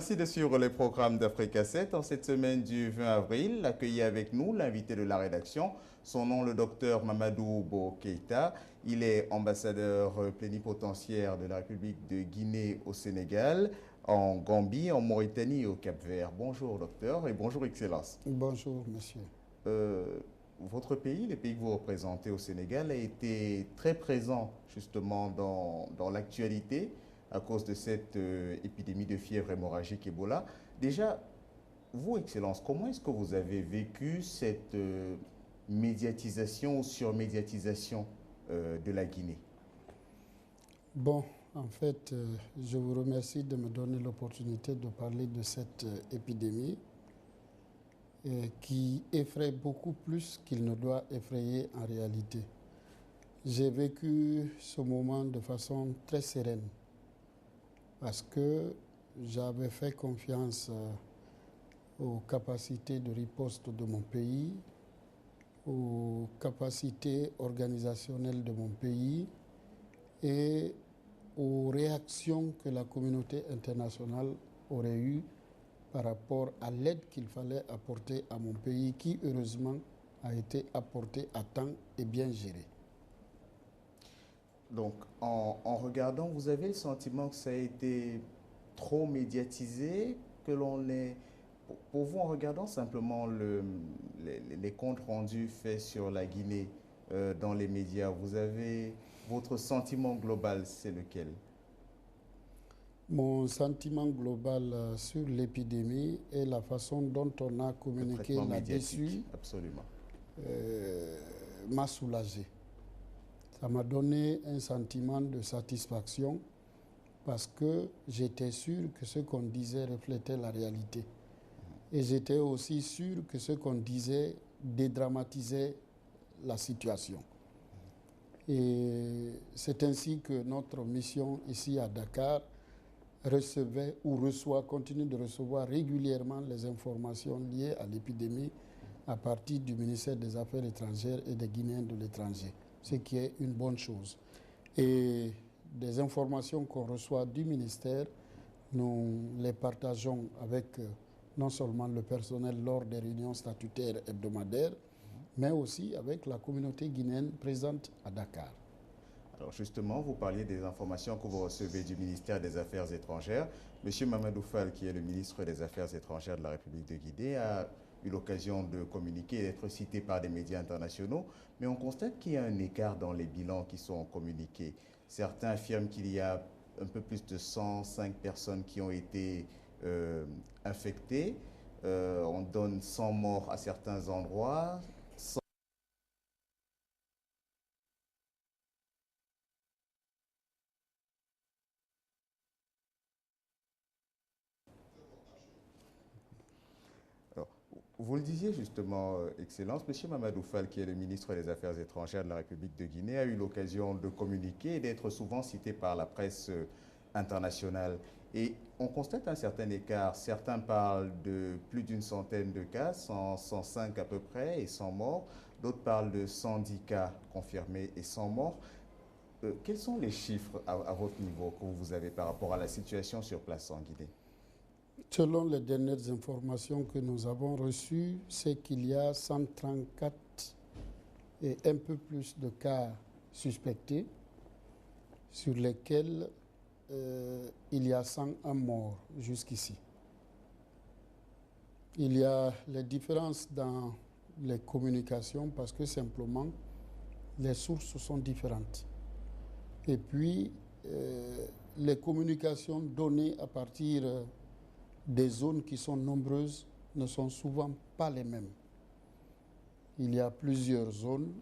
Merci de suivre les programmes d'Africa 7. En cette semaine du 20 avril, accueilli avec nous l'invité de la rédaction, son nom le docteur Mamadou Bo Keïta. Il est ambassadeur plénipotentiaire de la République de Guinée au Sénégal, en Gambie, en Mauritanie et au Cap-Vert. Bonjour docteur et bonjour Excellence. Bonjour monsieur. Votre pays, le pays que vous représentez au Sénégal, a été très présent justement dans l'actualité à cause de cette épidémie de fièvre hémorragique Ebola. Déjà, vous, Excellence, comment est-ce que vous avez vécu cette médiatisation ou surmédiatisation de la Guinée? Bon, en fait, je vous remercie de me donner l'opportunité de parler de cette épidémie qui effraie beaucoup plus qu'il ne doit effrayer en réalité. J'ai vécu ce moment de façon très sereine parce que j'avais fait confiance aux capacités de riposte de mon pays, aux capacités organisationnelles de mon pays et aux réactions que la communauté internationale aurait eues par rapport à l'aide qu'il fallait apporter à mon pays qui, heureusement, a été apportée à temps et bien gérée. Donc, en regardant, vous avez le sentiment que ça a été trop médiatisé, que l'on est... Pour vous, en regardant simplement les comptes rendus faits sur la Guinée dans les médias, vous avez... Votre sentiment global, c'est lequel? Mon sentiment global sur l'épidémie et la façon dont on a communiqué là-dessus m'a soulagé. Ça m'a donné un sentiment de satisfaction parce que j'étais sûr que ce qu'on disait reflétait la réalité. Et j'étais aussi sûr que ce qu'on disait dédramatisait la situation. Et c'est ainsi que notre mission ici à Dakar recevait ou reçoit, continue de recevoir régulièrement les informations liées à l'épidémie à partir du ministère des Affaires étrangères et des Guinéens de l'étranger, ce qui est une bonne chose. Et des informations qu'on reçoit du ministère, nous les partageons avec non seulement le personnel lors des réunions statutaires hebdomadaires, mais aussi avec la communauté guinéenne présente à Dakar. Alors justement, vous parliez des informations que vous recevez du ministère des Affaires étrangères. Monsieur Mamadou Fall, qui est le ministre des Affaires étrangères de la République de Guinée, a eu l'occasion de communiquer et d'être cité par des médias internationaux, mais on constate qu'il y a un écart dans les bilans qui sont communiqués. Certains affirment qu'il y a un peu plus de 105 personnes qui ont été infectées. On donne 100 morts à certains endroits. Vous le disiez justement, Excellence, M. Mamadou Fall, qui est le ministre des Affaires étrangères de la République de Guinée, a eu l'occasion de communiquer et d'être souvent cité par la presse internationale. Et on constate un certain écart. Certains parlent de plus d'une centaine de cas, 105 à peu près, et 100 morts. D'autres parlent de 110 cas confirmés et 100 morts. Quels sont les chiffres à votre niveau que vous avez par rapport à la situation sur place en Guinée? Selon les dernières informations que nous avons reçues, c'est qu'il y a 134 et un peu plus de cas suspectés sur lesquels il y a 101 morts jusqu'ici. Il y a les différences dans les communications parce que simplement les sources sont différentes. Et puis les communications données à partir des zones qui sont nombreuses ne sont souvent pas les mêmes. Il y a plusieurs zones,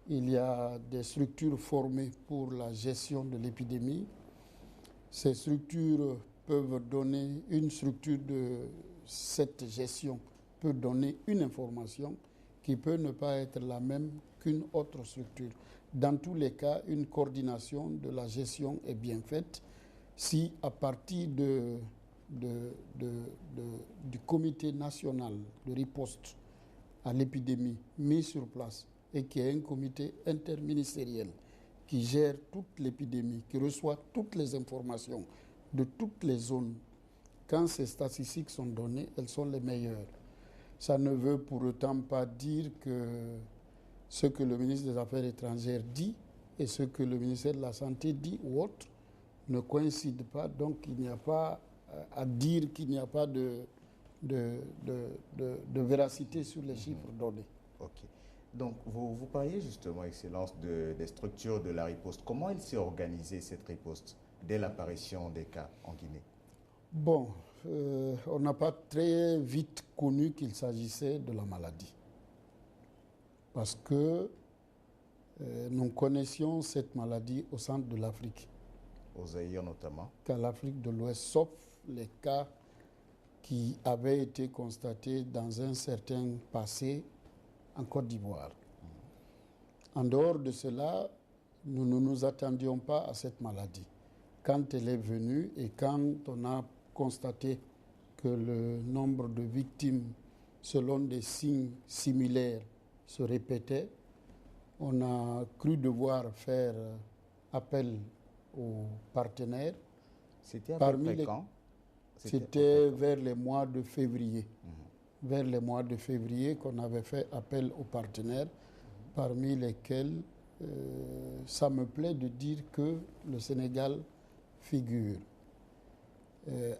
il y a des structures formées pour la gestion de l'épidémie. Ces structures peuvent donner, une structure de cette gestion peut donner une information qui peut ne pas être la même qu'une autre structure. Dans tous les cas, une coordination de la gestion est bien faite si à partir du comité national de riposte à l'épidémie mis sur place et qui est un comité interministériel qui gère toute l'épidémie, qui reçoit toutes les informations de toutes les zones quand ces statistiques sont données, elles sont les meilleures. Ça ne veut pour autant pas dire que ce que le ministre des Affaires étrangères dit et ce que le ministère de la Santé dit ou autre ne coïncident pas. Donc il n'y a pas à dire qu'il n'y a pas de véracité sur les chiffres donnés. Ok. Donc, vous parliez justement, Excellence, des structures de la riposte. Comment elle s'est organisée, cette riposte, dès l'apparition des cas en Guinée? Bon, on n'a pas très vite connu qu'il s'agissait de la maladie. Parce que nous connaissions cette maladie au centre de l'Afrique. Au Zaïre notamment. Qu'à l'Afrique de l'Ouest, sauf les cas qui avaient été constatés dans un certain passé en Côte d'Ivoire. En dehors de cela, nous ne nous attendions pas à cette maladie. Quand elle est venue et quand on a constaté que le nombre de victimes, selon des signes similaires, se répétait, on a cru devoir faire appel aux partenaires. C'était à peu près quand? C'était vers les mois de février. Vers les mois de février qu'on avait fait appel aux partenaires, parmi lesquels ça me plaît de dire que le Sénégal figure.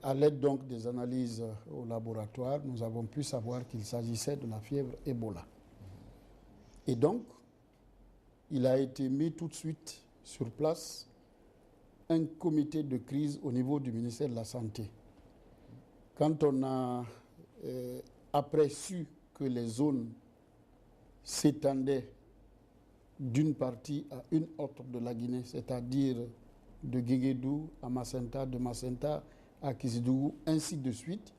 À l'aide donc des analyses au laboratoire, nous avons pu savoir qu'il s'agissait de la fièvre Ebola. Et donc, il a été mis tout de suite sur place un comité de crise au niveau du ministère de la Santé. Quand on a après su que les zones s'étendaient d'une partie à une autre de la Guinée, c'est-à-dire de Guéguédou à Macenta, de Macenta à Kizidougou, ainsi de suite,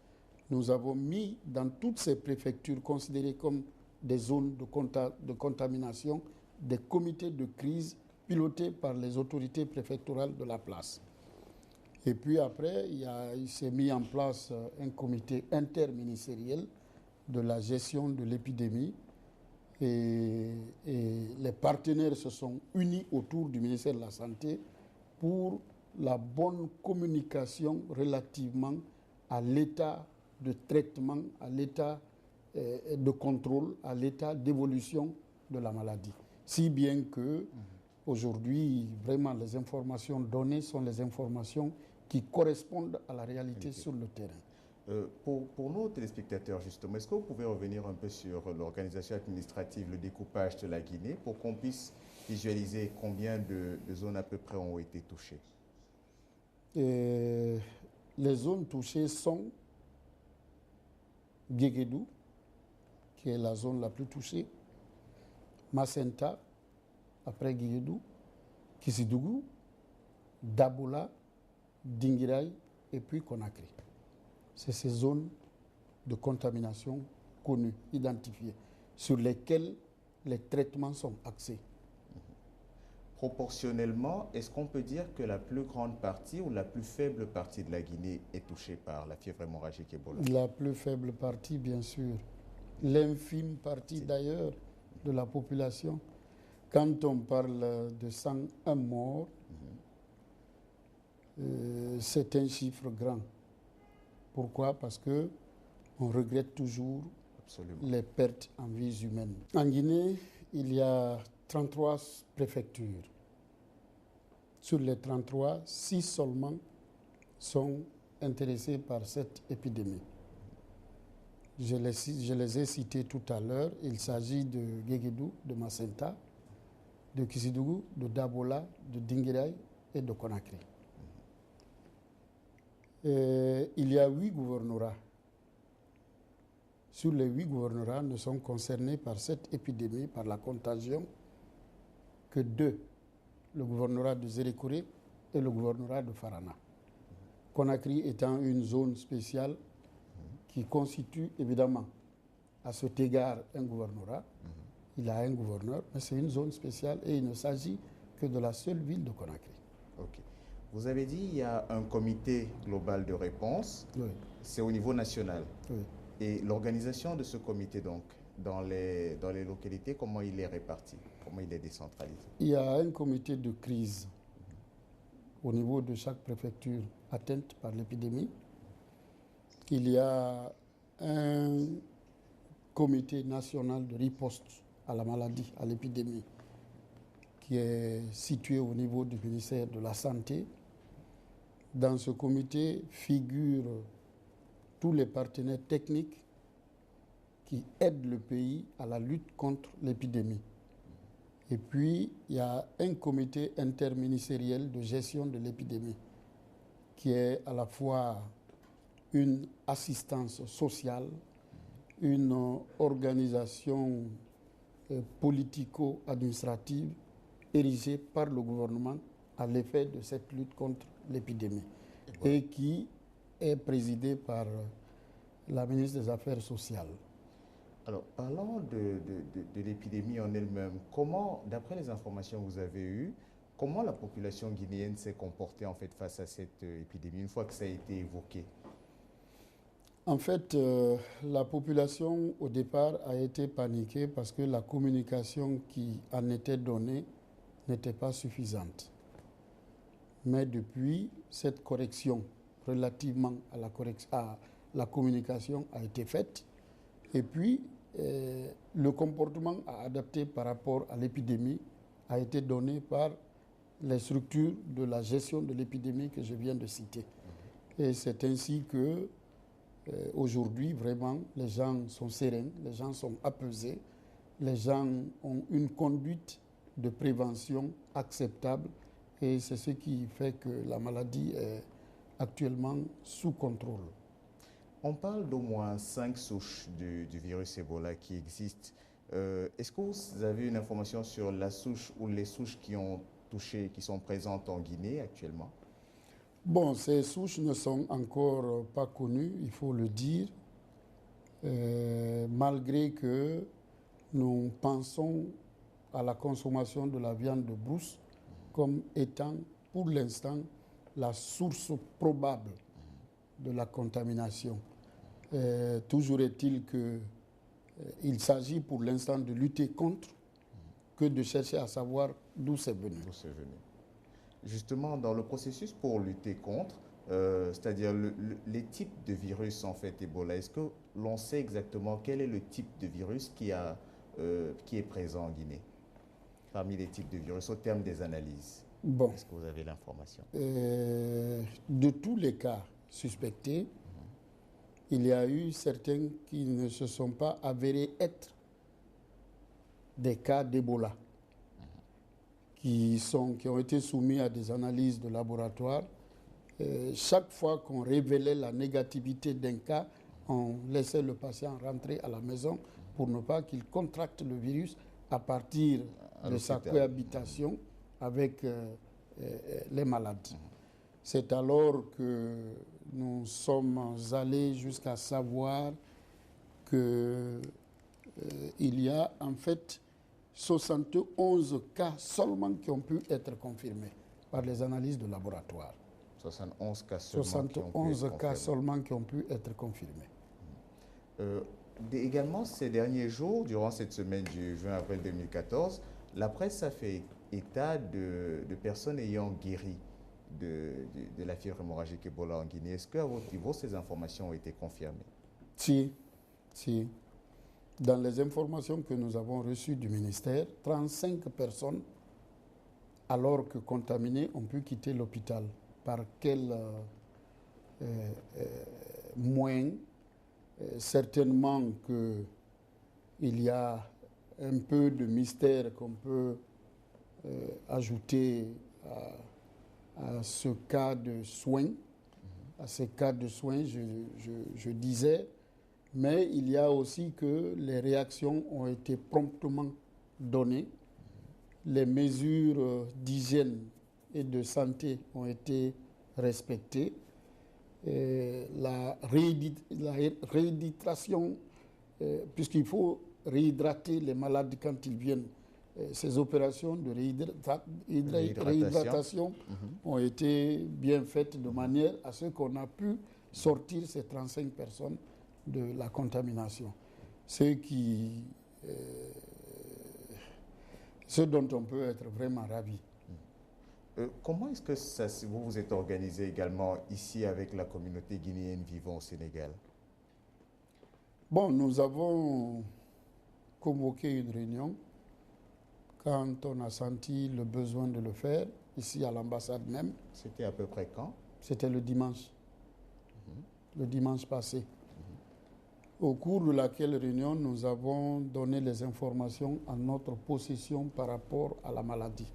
nous avons mis dans toutes ces préfectures considérées comme des zones de contamination des comités de crise pilotés par les autorités préfectorales de la place. Et puis après, il s'est mis en place un comité interministériel de la gestion de l'épidémie et les partenaires se sont unis autour du ministère de la Santé pour la bonne communication relativement à l'état de traitement, à l'état de contrôle, à l'état d'évolution de la maladie. Si bien que aujourd'hui, vraiment, les informations données sont les informations qui correspondent à la réalité sur le terrain. Pour nos téléspectateurs, justement, est-ce que vous pouvez revenir un peu sur l'organisation administrative, le découpage de la Guinée, pour qu'on puisse visualiser combien de zones à peu près ont été touchées? Les zones touchées sont Guéguédou, qui est la zone la plus touchée, Macenta, après Guéguédou, Kizidougou, Dabola, Dinguiraye et puis Conakry. C'est ces zones de contamination connues, identifiées, sur lesquelles les traitements sont axés. Proportionnellement, est-ce qu'on peut dire que la plus grande partie ou la plus faible partie de la Guinée est touchée par la fièvre hémorragique Ebola? La plus faible partie, bien sûr. L'infime partie, d'ailleurs, de la population. Quand on parle de 101 morts, c'est un chiffre grand. Pourquoi? Parce qu'on regrette toujours les pertes en vies humaines. En Guinée, il y a 33 préfectures. Sur les 33, 6 seulement sont intéressées par cette épidémie. Je les ai cités tout à l'heure. Il s'agit de Guéguédou, de Macenta, de Kizidougou, de Dabola, de Dinguiraye et de Conakry. Il y a 8 gouvernorats. Sur les 8 gouvernorats ne sont concernés par cette épidémie, par la contagion, que 2. Le gouvernorat de Zérékouré et le gouvernorat de Farana. Conakry étant une zone spéciale qui constitue évidemment à cet égard un gouvernorat. Il a un gouverneur, mais c'est une zone spéciale et il ne s'agit que de la seule ville de Conakry. Ok. Vous avez dit qu'il y a un comité global de réponse. Oui. C'est au niveau national. Oui. Et l'organisation de ce comité, donc, dans les localités, comment il est réparti? Comment il est décentralisé? Il y a un comité de crise au niveau de chaque préfecture atteinte par l'épidémie. il y a un comité national de riposte à la maladie, à l'épidémie, qui est situé au niveau du ministère de la Santé. Dans ce comité figurent tous les partenaires techniques qui aident le pays à la lutte contre l'épidémie. Et puis, il y a un comité interministériel de gestion de l'épidémie qui est à la fois une assistance sociale, une organisation politico-administrative érigée par le gouvernement à l'effet de cette lutte contre l'épidémie et qui est présidée par la ministre des Affaires sociales. Alors, parlons de l'épidémie en elle-même. Comment, d'après les informations que vous avez eues, comment la population guinéenne s'est comportée en fait face à cette épidémie une fois que ça a été évoqué? En fait, la population au départ a été paniquée parce que la communication qui en était donnée n'était pas suffisante. Mais depuis, cette correction relativement à la communication a été faite. Et puis, le comportement à adapter par rapport à l'épidémie a été donné par les structures de la gestion de l'épidémie que je viens de citer. Et c'est ainsi que, aujourd'hui, vraiment, les gens sont sereins, les gens sont apaisés, les gens ont une conduite de prévention acceptable et c'est ce qui fait que la maladie est actuellement sous contrôle. On parle d'au moins 5 souches du virus Ebola qui existent. Est-ce que vous avez une information sur la souche ou les souches qui ont touché, qui sont présentes en Guinée actuellement? Bon, ces souches ne sont encore pas connues, il faut le dire, malgré que nous pensons à la consommation de la viande de brousse comme étant, pour l'instant, la source probable de la contamination. Toujours est-il qu'il s'agit pour l'instant de lutter contre que de chercher à savoir d'où c'est venu. Justement, dans le processus pour lutter contre, c'est-à-dire les types de virus en fait Ebola, est-ce que l'on sait exactement quel est le type de virus qui est présent en Guinée parmi les types de virus au terme des analyses? Bon. Est-ce que vous avez l'information? De tous les cas suspectés, il y a eu certains qui ne se sont pas avérés être des cas d'Ebola, qui ont été soumis à des analyses de laboratoire. Chaque fois qu'on révélait la négativité d'un cas, on laissait le patient rentrer à la maison pour ne pas qu'il contracte le virus à partir de sa cohabitation avec les malades. C'est alors que nous sommes allés jusqu'à savoir qu'il y a en fait 71 cas seulement qui ont pu être confirmés par les analyses de laboratoire. 71 cas seulement qui ont pu être confirmés. Également, ces derniers jours, durant cette semaine du 20 avril 2014, la presse a fait état de personnes ayant guéri de la fièvre hémorragique Ebola en Guinée. Est-ce qu'à votre niveau, ces informations ont été confirmées? Si. Dans les informations que nous avons reçues du ministère, 35 personnes, alors que contaminées, ont pu quitter l'hôpital. Par quel moyen? Certainement qu'il y a un peu de mystère qu'on peut ajouter à ce cas de soins, à ces cas de soins, je disais, mais il y a aussi que les réactions ont été promptement données, les mesures d'hygiène et de santé ont été respectées, et la réhydratation, puisqu'il faut réhydrater les malades quand ils viennent. Ces opérations de réhydratation ont été bien faites de manière à ce qu'on a pu sortir ces 35 personnes de la contamination. Ce dont on peut être vraiment ravi. Comment est-ce que vous vous êtes organisé également ici avec la communauté guinéenne vivant au Sénégal? Bon, nous avons convoqué une réunion quand on a senti le besoin de le faire, ici à l'ambassade même. C'était à peu près quand? C'était le dimanche passé. Au cours de laquelle réunion, nous avons donné les informations à notre possession par rapport à la maladie.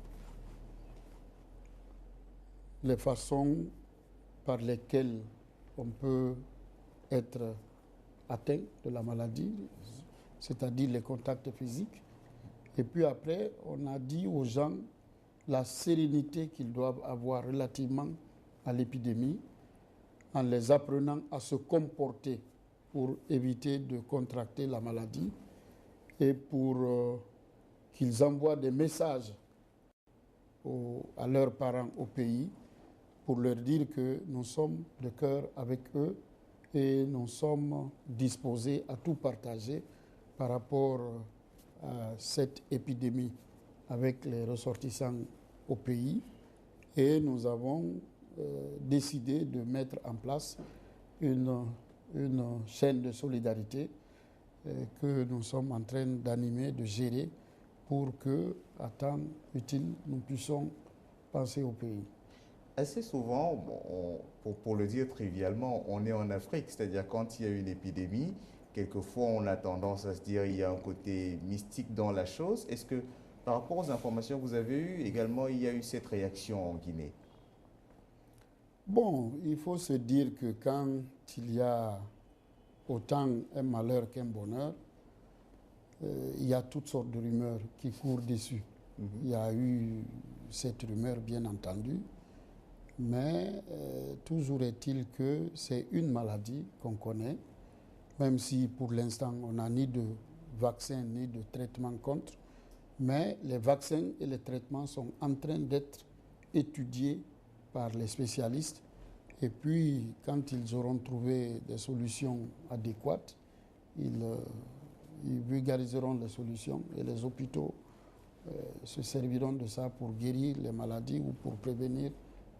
Les façons par lesquelles on peut être atteint de la maladie, c'est-à-dire les contacts physiques. Et puis après, on a dit aux gens la sérénité qu'ils doivent avoir relativement à l'épidémie en les apprenant à se comporter pour éviter de contracter la maladie et pour qu'ils envoient des messages à leurs parents au pays pour leur dire que nous sommes de cœur avec eux et nous sommes disposés à tout partager par rapport à cette épidémie avec les ressortissants au pays. Et nous avons décidé de mettre en place une chaîne de solidarité que nous sommes en train d'animer, de gérer pour que, à temps utile, nous puissions penser au pays. Assez souvent, pour le dire trivialement, on est en Afrique, c'est-à-dire quand il y a une épidémie, quelquefois on a tendance à se dire il y a un côté mystique dans la chose. Est-ce que par rapport aux informations que vous avez eues, également il y a eu cette réaction en Guinée? Bon, il faut se dire que quand il y a autant un malheur qu'un bonheur, il y a toutes sortes de rumeurs qui courent dessus. Il y a eu cette rumeur, bien entendu, mais toujours est-il que c'est une maladie qu'on connaît, même si pour l'instant on n'a ni de vaccin ni de traitement contre, mais les vaccins et les traitements sont en train d'être étudiés par les spécialistes. Et puis, quand ils auront trouvé des solutions adéquates, ils vulgariseront les solutions et les hôpitaux se serviront de ça pour guérir les maladies ou pour prévenir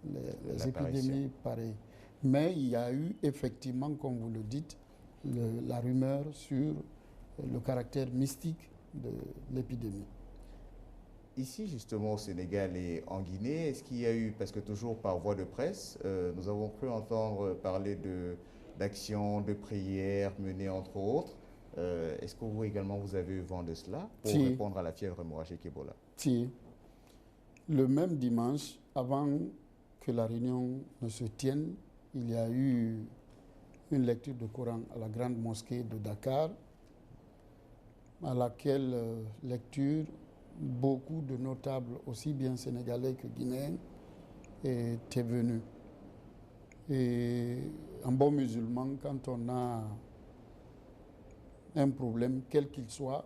les épidémies pareilles. Mais il y a eu effectivement, comme vous le dites, la rumeur sur le caractère mystique de l'épidémie. Ici, justement, au Sénégal et en Guinée, est-ce qu'il y a eu, parce que toujours par voie de presse, nous avons cru entendre parler d'actions, de prières menées entre autres. Est-ce que vous également, vous avez eu vent de cela pour répondre à la fièvre hémorragique Ebola? Si. Le même dimanche, avant que la réunion ne se tienne, il y a eu une lecture de Coran à la grande mosquée de Dakar, à laquelle lecture beaucoup de notables, aussi bien sénégalais que guinéens, étaient venus. Et en bon musulman, quand on a un problème, quel qu'il soit,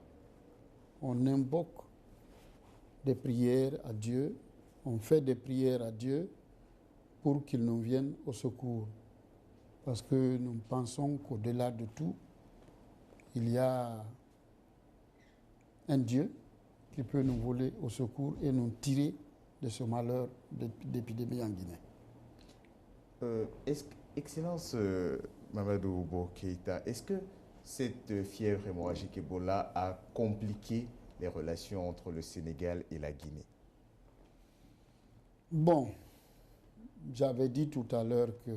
on invoque des prières à Dieu, on fait des prières à Dieu pour qu'il nous vienne au secours. Parce que nous pensons qu'au-delà de tout, il y a un Dieu qui peut nous voler au secours et nous tirer de ce malheur d'épidémie en Guinée. Excellence Mamadou Bo Keïta, est-ce que cette fièvre hémorragique Ebola a compliqué les relations entre le Sénégal et la Guinée? Bon, j'avais dit tout à l'heure que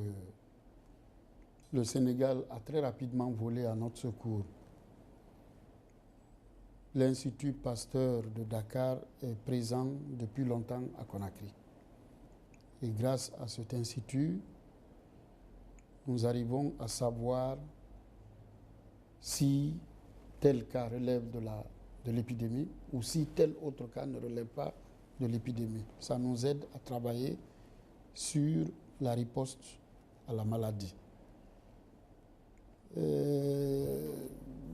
le Sénégal a très rapidement volé à notre secours. L'Institut Pasteur de Dakar est présent depuis longtemps à Conakry. Et grâce à cet institut, nous arrivons à savoir si tel cas relève de l'épidémie ou si tel autre cas ne relève pas de l'épidémie. Ça nous aide à travailler sur la riposte à la maladie.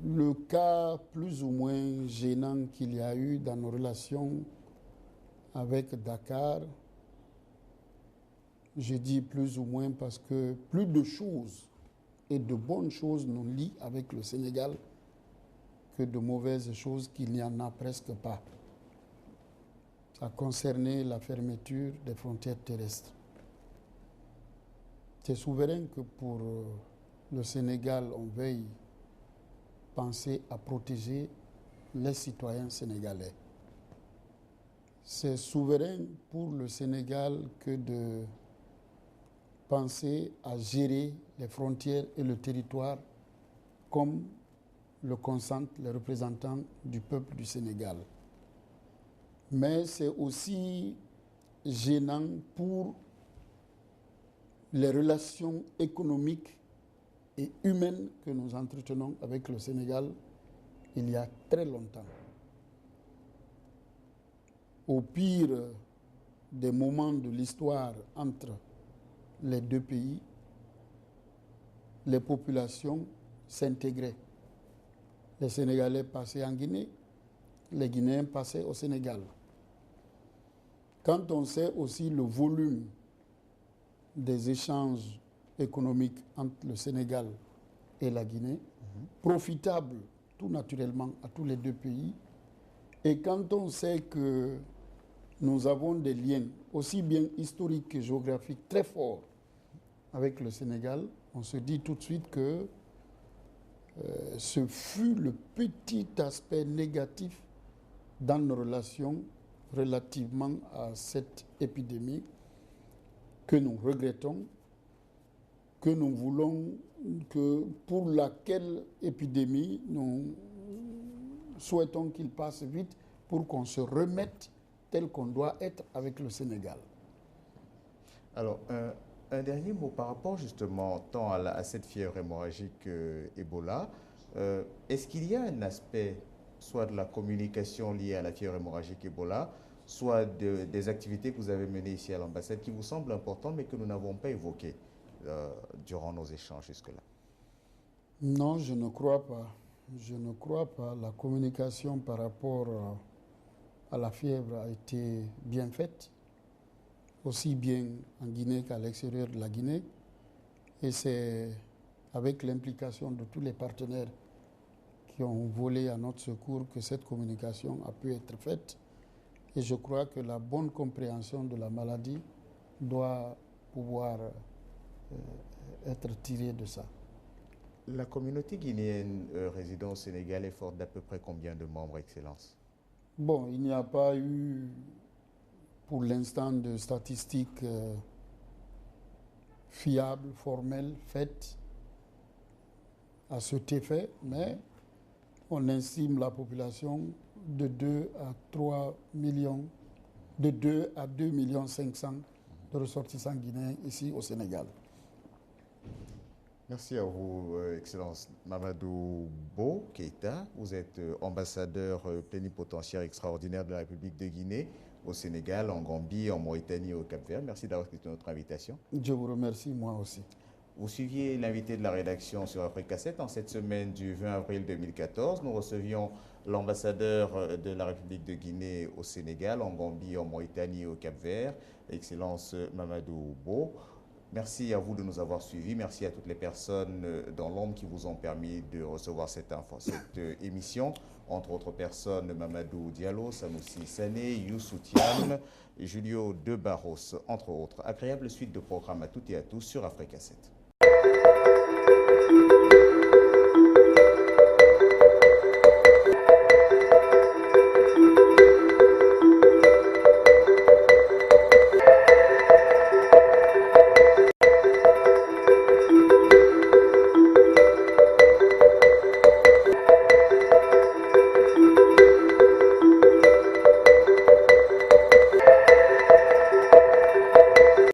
Le cas plus ou moins gênant qu'il y a eu dans nos relations avec Dakar, je dis plus ou moins parce que plus de choses et de bonnes choses nous lient avec le Sénégal que de mauvaises choses qu'il n'y en a presque pas. a concerné la fermeture des frontières terrestres. C'est souverain que pour le Sénégal, on veuille penser à protéger les citoyens sénégalais. C'est souverain pour le Sénégal que de penser à gérer les frontières et le territoire comme le consentent les représentants du peuple du Sénégal. Mais c'est aussi gênant pour les relations économiques et humaines que nous entretenons avec le Sénégal il y a très longtemps. Au pire des moments de l'histoire entre les deux pays, les populations s'intégraient. Les Sénégalais passaient en Guinée, les Guinéens passaient au Sénégal. Quand on sait aussi le volume des échanges économiques entre le Sénégal et la Guinée, profitable tout naturellement à tous les deux pays, et quand on sait que nous avons des liens aussi bien historiques que géographiques très forts avec le Sénégal, on se dit tout de suite que ce fut le petit aspect négatif dans nos relations relativement à cette épidémie que nous regrettons, que nous voulons, que pour laquelle épidémie nous souhaitons qu'il passe vite pour qu'on se remette tel qu'on doit être avec le Sénégal. Alors, un dernier mot par rapport justement tant à cette fièvre hémorragique Ebola. Est-ce qu'il y a un aspect soit de la communication liée à la fièvre hémorragique Ebola, soit des activités que vous avez menées ici à l'ambassade qui vous semblent importantes mais que nous n'avons pas évoquées durant nos échanges jusque-là? Non, je ne crois pas. Je ne crois pas. La communication par rapport à la fièvre a été bien faite, aussi bien en Guinée qu'à l'extérieur de la Guinée. Et c'est avec l'implication de tous les partenaires qui ont volé à notre secours que cette communication a pu être faite. Et je crois que la bonne compréhension de la maladie doit pouvoir être tirée de ça. La communauté guinéenne résidant au Sénégal est forte d'à peu près combien de membres, Excellence? Bon, il n'y a pas eu pour l'instant de statistiques fiables, formelles, faites à cet effet, mais on estime la population de 2 à 3 millions, de 2 à 2 millions 500 de ressortissants guinéens ici au Sénégal. Merci à vous, Excellence Mamadou Bo Keïta. Vous êtes ambassadeur plénipotentiaire extraordinaire de la République de Guinée au Sénégal, en Gambie, en Mauritanie et au Cap-Vert. Merci d'avoir accepté notre invitation. Je vous remercie, moi aussi. Vous suiviez l'invité de la rédaction sur Africa 7. En cette semaine du 20 avril 2014, nous recevions l'ambassadeur de la République de Guinée au Sénégal, en Gambie, en Mauritanie et au Cap-Vert, Excellence Mamadou Bo. Merci à vous de nous avoir suivis. Merci à toutes les personnes dans l'ombre qui vous ont permis de recevoir cette émission. Entre autres personnes, Mamadou Diallo, Samoussi Sané, Youssou Thiam, Julio De Barros, entre autres. Agréable suite de programmes à toutes et à tous sur Africa 7.